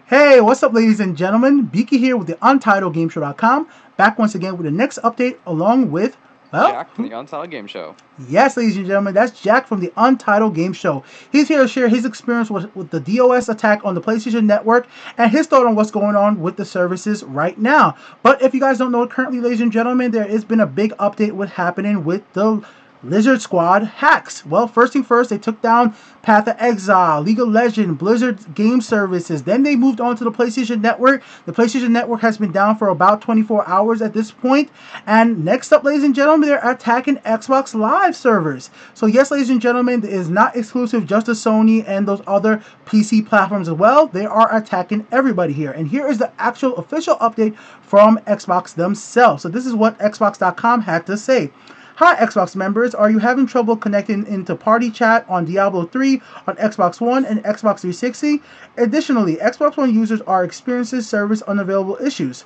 Hey, what's up, ladies and gentlemen? Beaky here with the UntitledGameShow.com, back once again with the next update, along with, well, Jack from the Untitled Game Show. yes, ladies and gentlemen, that's Jack from the Untitled Game Show. He's here to share his experience with the DOS attack on the PlayStation Network and his thought on what's going on with the services right now. But if you guys don't know, currently, ladies and gentlemen, there has been a big update with happening with the Lizard Squad hacks. Well, first thing first, they took down Path of Exile, League of Legends, Blizzard Game Services. Then they moved on to the PlayStation Network. The PlayStation Network has been down for about 24 hours at this point. And next up, ladies and gentlemen, they're attacking Xbox Live servers. So yes, ladies and gentlemen, it is not exclusive just to Sony and those other PC platforms as well. They are attacking everybody here. And here is the actual official update from Xbox themselves. So this is what Xbox.com had to say. Hi Xbox members, are you having trouble connecting into party chat on Diablo 3 on Xbox One and Xbox 360? Additionally, Xbox One users are experiencing service unavailable issues.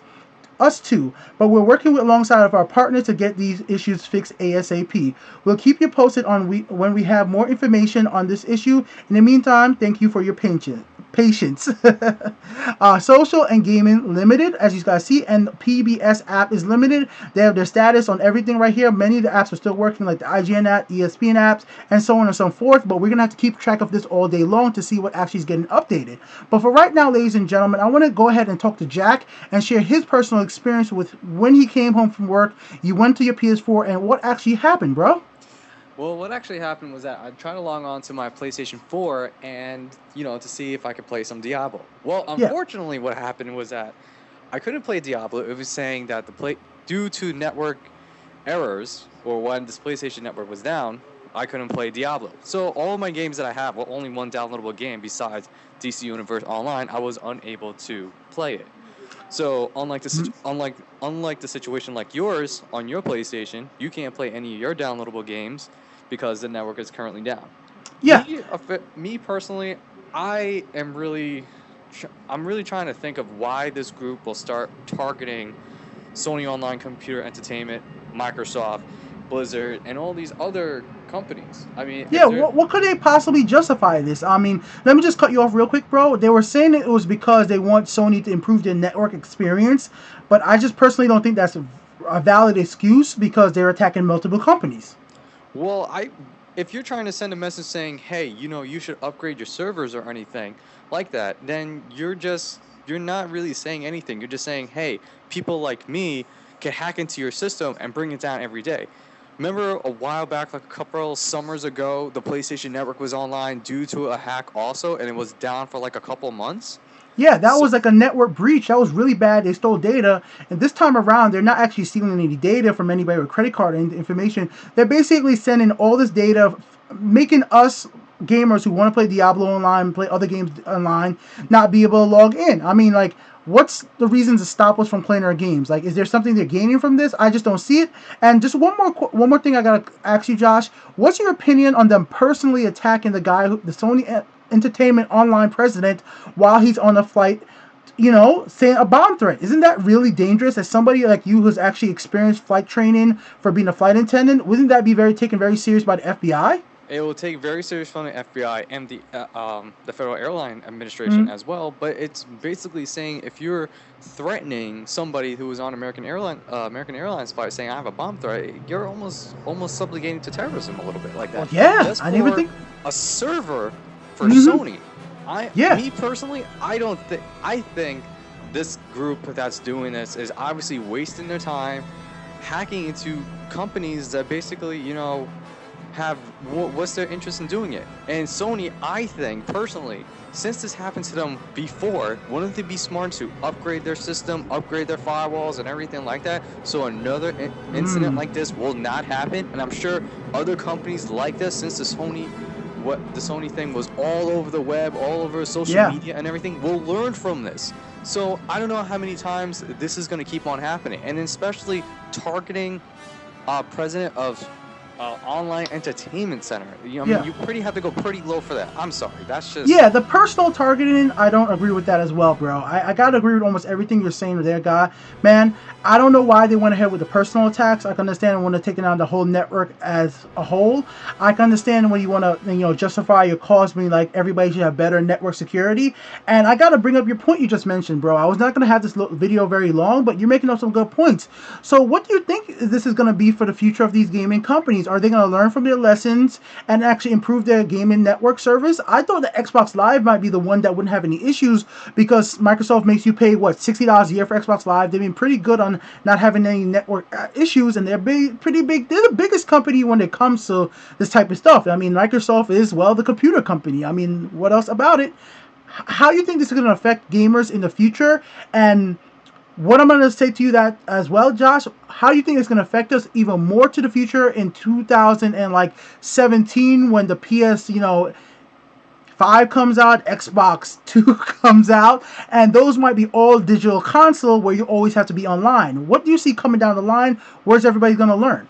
Us too, but we're working alongside of our partners to get these issues fixed ASAP. We'll keep you posted on when we have more information on this issue. In the meantime, thank you for your patience. Social and gaming limited, as you guys see, and PBS app is limited. They have their status on everything right here. Many of the apps are still working, like the IGN app, ESPN apps, and so on and so forth. But we're gonna have to keep track of this all day long to see what actually is getting updated. But for right now, ladies and gentlemen, I want to go ahead and talk to Jack and share his personal experience with when he came home from work. You went to your PS4, and what actually happened, bro? Well, what actually happened was that I tried to log on to my PlayStation 4 and, to see if I could play some Diablo. Well, Yeah. unfortunately, what happened was that I couldn't play Diablo. It was saying that due to network errors, or when this PlayStation network was down, I couldn't play Diablo. So all of my games that I have, well, only one downloadable game besides DC Universe Online, I was unable to play it. So unlike the situation like yours on your PlayStation, you can't play any of your downloadable games because the network is currently down. Yeah. Me personally, I am really, I'm really trying to think of why this group will start targeting Sony Online Computer Entertainment, Microsoft, Blizzard, and all these other companies. I mean, Yeah, if they're what could they possibly justify this? I mean, let me just cut you off real quick, bro. They were saying it was because they want Sony to improve their network experience, but I just personally don't think that's a valid excuse because they're attacking multiple companies. Well, if you're trying to send a message saying, "Hey, you should upgrade your servers or anything like that," then you're not really saying anything. You're just saying, "Hey, people like me can hack into your system and bring it down every day." Remember a while back, like a couple summers ago, the PlayStation Network was online due to a hack also, and it was down for like a couple months. Yeah, that So was like a network breach. That was really bad. They stole data, and this time around, they're not actually stealing any data from anybody with credit card information. They're basically sending all this data, making us gamers who want to play Diablo online, play other games online, not be able to log in. I mean, like, what's the reason to stop us from playing our games? Like, is there something they're gaining from this? I just don't see it. And just one more thing I gotta ask you, Josh. What's your opinion on them personally attacking the guy, the Sony Entertainment Online president, while he's on a flight? Saying a bomb threat. Isn't that really dangerous? As somebody like you who's actually experienced flight training for being a flight attendant, wouldn't that be taken very serious by the FBI? it will take very serious from the FBI and the Federal Airline Administration as well. But it's basically saying if you're threatening somebody who is on American Airlines flight, saying I have a bomb threat, you're almost subjugating to terrorism a little bit like Well, that. yeah, Just I didn't even for think. a server for Mm-hmm. Sony, Yeah. me personally, I don't think I think this group that's doing this is obviously wasting their time hacking into companies that basically have what's their interest in doing it. And Sony, I think personally, since this happened to them before, wouldn't they be smart to upgrade their system, upgrade their firewalls and everything like that, so another incident like this will not happen? And I'm sure other companies like this, since the Sony thing was all over the web, all over social Yeah. media and everything, will learn from this. So I don't know how many times this is going to keep on happening, and especially targeting president of online entertainment center. I mean, Yeah. you pretty have to go pretty low for that. I'm sorry, that's just Yeah, the personal targeting, I don't agree with that as well, bro. I gotta agree with almost everything you're saying there, guy. Man, I don't know why they went ahead with the personal attacks. I can understand when they're taking down the whole network as a whole. I can understand when you want to, justify your cause, being like everybody should have better network security. And I gotta bring up your point you just mentioned, bro. I was not gonna have this video very long, but you're making up some good points. So, what do you think this is gonna be for the future of these gaming companies? Are they gonna learn from their lessons and actually improve their gaming network service? I thought the Xbox Live might be the one that wouldn't have any issues because Microsoft makes you pay what, $60 a year for Xbox Live. They've been pretty good on not having any network issues, and they're pretty big. They're the biggest company when it comes to this type of stuff. I mean, Microsoft is, well, the computer company. I mean, what else about it? How do you think this is going to affect gamers in the future? And what I'm going to say to you that as well, Josh, how do you think it's going to affect us even more to the future in 2017 when the PS, 5 comes out, Xbox 2 comes out, and those might be all digital console where you always have to be online. What do you see coming down the line? Where's everybody going to learn?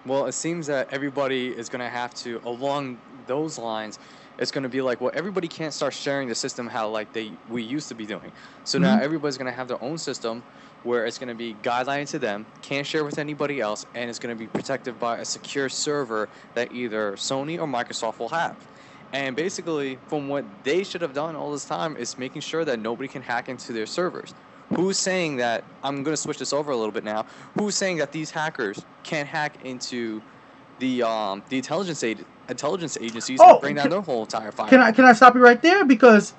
Well, it seems that everybody is going to have to, along those lines, it's going to be like, well, everybody can't start sharing the system how like we used to be doing. So now everybody's going to have their own system where it's going to be guideline to them, can't share with anybody else, and it's going to be protected by a secure server that either Sony or Microsoft will have. And basically, from what they should have done all this time is making sure that nobody can hack into their servers. Who's saying that, I'm going to switch this over a little bit now, who's saying that these hackers can't hack into the intelligence agencies and bring down their whole entire fire? Can I stop you right there? Because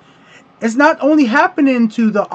it's not only happening to the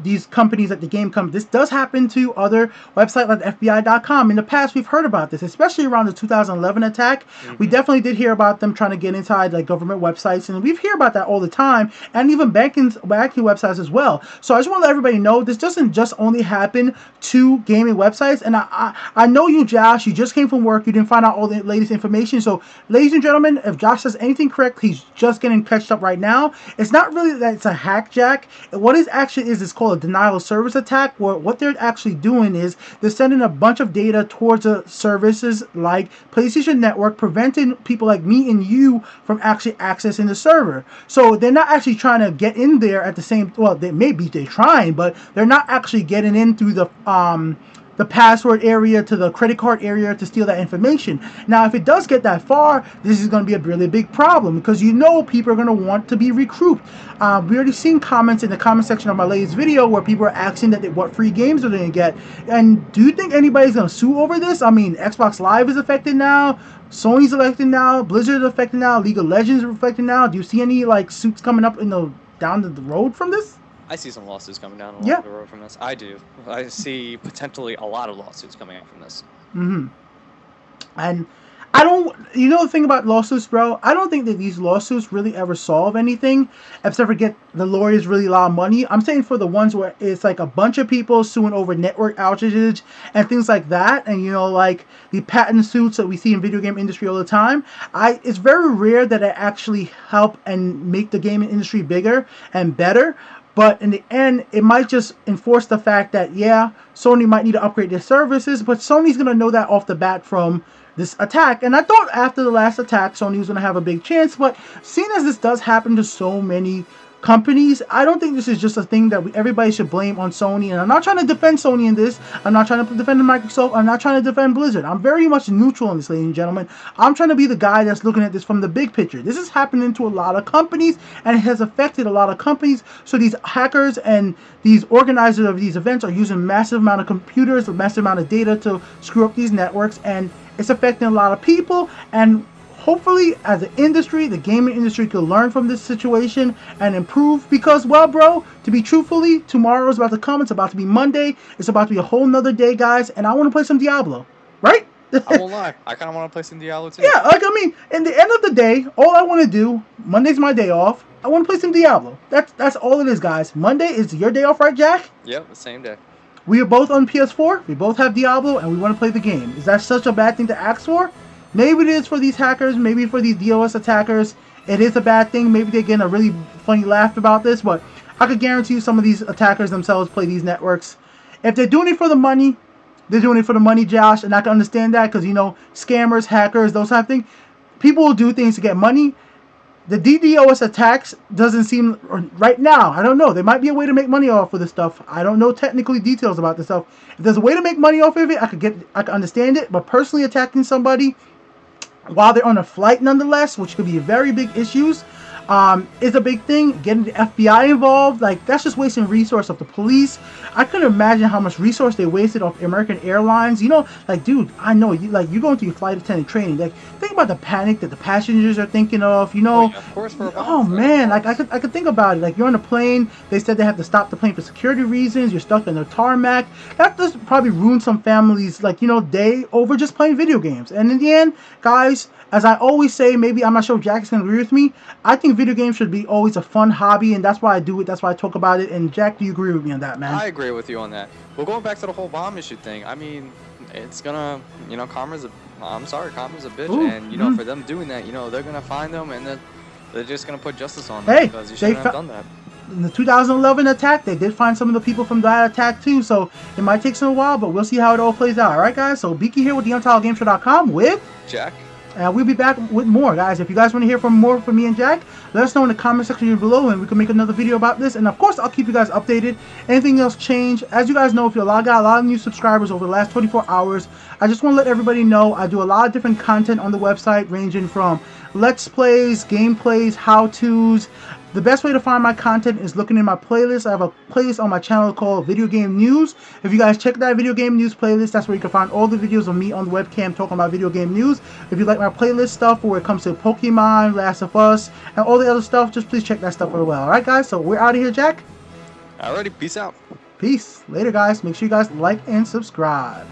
these companies at the game company. This does happen to other websites like FBI.com. In the past, we've heard about this, especially around the 2011 attack. We definitely did hear about them trying to get inside like government websites, and we've heard about that all the time, and even banking websites as well. So I just want to let everybody know this doesn't just only happen to gaming websites. And I know you, Josh. You just came from work. You didn't find out all the latest information. So, ladies and gentlemen, if Josh says anything correct, he's just getting catched up right now. It's not really that it's a hack, Jack. What it actually is called a denial of service attack, where what they're actually doing is they're sending a bunch of data towards services like PlayStation Network, preventing people like me and you from actually accessing the server. So they're not actually trying to get in there at the same, well, they're trying, but they're not actually getting in through the password area to the credit card area to steal that information. Now, if it does get that far, this is going to be a really big problem because people are going to want to be recruited. We already seen comments in the comment section of my latest video where people are asking what free games are they going to get. And do you think anybody's going to sue over this? I mean, Xbox Live is affected now. Sony's affected now. Blizzard is affected now. League of Legends is affected now. Do you see any suits coming up down the road from this? I see some lawsuits coming down Yeah. the road from this. I do. I see potentially a lot of lawsuits coming out from this. And I don't, the thing about lawsuits, bro, I don't think that these lawsuits really ever solve anything except for get the lawyers really a lot of money. I'm saying for the ones where it's like a bunch of people suing over network outages and things like that, and like the patent suits that we see in video game industry all the time, it's very rare that it actually help and make the gaming industry bigger and better. But in the end, it might just enforce the fact that, yeah, Sony might need to upgrade their services, but Sony's going to know that off the bat from this attack. And I thought after the last attack, Sony was going to have a big chance, but seeing as this does happen to so many companies, I don't think this is just a thing that everybody should blame on Sony. And I'm not trying to defend Sony in this. I'm not trying to defend Microsoft. I'm not trying to defend Blizzard. I'm very much neutral in this, ladies and gentlemen. I'm trying to be the guy that's looking at this from the big picture. This is happening to a lot of companies, and it has affected a lot of companies. So these hackers and these organizers of these events are using massive amount of computers, a massive amount of data to screw up these networks, and it's affecting a lot of people. And hopefully, as an industry, the gaming industry could learn from this situation and improve. Because, well, bro, to be truthfully, tomorrow is about to come. It's about to be Monday. It's about to be a whole nother day, guys. And I want to play some Diablo, right? I won't lie. I kind of want to play some Diablo too. Yeah, in the end of the day, all I want to do, Monday's my day off. I want to play some Diablo. That's all it is, guys. Monday is your day off, right, Jack? Yep, the same day. We are both on PS4. We both have Diablo, and we want to play the game. Is that such a bad thing to ask for? Maybe it is for these hackers, maybe for these DDoS attackers. It is a bad thing. Maybe they're getting a really funny laugh about this, but I could guarantee you some of these attackers themselves play these networks. If they're doing it for the money, they're doing it for the money, Josh, and I can understand that because, you know, scammers, hackers, those type of things. People will do things to get money. The DDoS attacks doesn't seem, right now, I don't know. There might be a way to make money off of this stuff. I don't know technically details about this stuff. If there's a way to make money off of it, I could understand it. But personally attacking somebody while they're on a flight nonetheless, which could be very big issues, is a big thing. Getting the FBI involved, like, that's just wasting resource of the police. I couldn't imagine how much resource they wasted off American Airlines. You know, like, dude, I know you, like, you're going through your flight attendant training. Like, think about the panic that the passengers are thinking of. You know, yeah, of course, for a oh man, like I could think about it. Like, you're on a plane. They said they have to stop the plane for security reasons. You're stuck in the tarmac. That does probably ruin some families, like, you know, day over just playing video games. And in the end, guys, as I always say, maybe I'm not sure if Jack is going to agree with me, I think video games should be always a fun hobby, and that's why I do it. That's why I talk about it. And Jack, do you agree with me on that, man? I agree with you on that. Well, going back to the whole bomb issue thing, I mean, it's gonna, you know, karma's a bitch, Ooh, and, you know, for them doing that, you know, they're gonna find them, and then they're just gonna put justice on them Hey, because you shouldn't have done that. In the 2011 attack, they did find some of the people from that attack too, so it might take some while, but we'll see how it all plays out. All right, guys. So Beaky here with the UntitledGameShow.com with Jack. And we'll be back with more, guys. If you guys want to hear more from me and Jack, let us know in the comment section below, and we can make another video about this. And of course, I'll keep you guys updated. Anything else change? As you guys know, if you got a lot of new subscribers over the last 24 hours, I just want to let everybody know I do a lot of different content on the website, ranging from Let's Plays, gameplays, how-tos. The best way to find my content is looking in my playlist. I have a playlist on my channel called Video Game News. If you guys check that Video Game News playlist, that's where you can find all the videos of me on the webcam talking about video game news. If you like my playlist stuff where it comes to Pokemon, Last of Us, and all the other stuff, just please check that stuff as well. Alright, guys, so we're out of here, Jack. Alrighty, peace out. Peace. Later, guys. Make sure you guys like and subscribe.